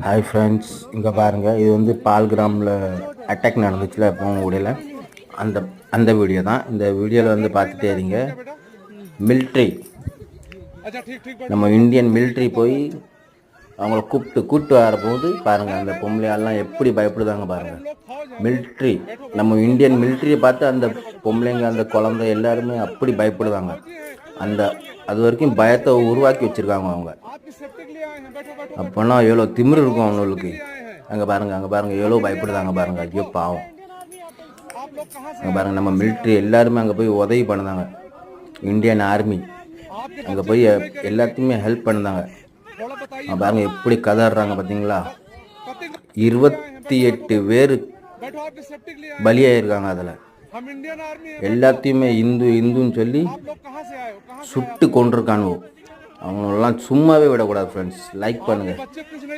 Hi friends, இங்கே பாருங்கள். இது வந்து பால்கிராமில் அட்டாக் நடந்துச்சுல இப்போ உடையில அந்த அந்த வீடியோ தான். இந்த வீடியோவில் வந்து பார்த்துட்டே இருங்க. மிலிட்ரி, நம்ம இந்தியன் மிலிட்ரி போய் அவங்கள கூப்பிட்டு வரப்போது பாருங்கள். அந்த பொம்பளையாலாம் எப்படி பயப்படுதாங்க பாருங்கள். மிலிட்ரி, நம்ம இந்தியன் மிலிட்ரியை பார்த்து அந்த பொம்பளைங்க அந்த குழந்தை எல்லாருமே அப்படி பயப்படுவாங்க. அது வரைக்கும் பயத்தை உருவாக்கி வச்சுருக்காங்க அவங்க. அப்போனா எவ்வளோ திமிரு இருக்கும் அவங்களுக்கு. அங்கே பாருங்கள் எவ்வளோ பயப்படுதாங்க பாருங்கள். ஐயோ பாவம். அங்கே பாருங்கள், நம்ம மிலிட்ரி எல்லாருமே அங்கே போய் உதவி பண்ணுதாங்க. இந்தியன் ஆர்மி அங்கே போய் எல்லாத்தையுமே ஹெல்ப் பண்ணுதாங்க. பாருங்கள் எப்படி கதறாங்க பார்த்தீங்களா. 28 பேர் பலியாயிருக்காங்க. அதில் எல்லாத்தையுமே இந்துன்னு சொல்லி சுட்டு கொண்டிருக்கானுவோ. அவங்களெல்லாம் சும்மாவே விடக்கூடாது ஃப்ரெண்ட்ஸ். லைக் பண்ணுங்கள்.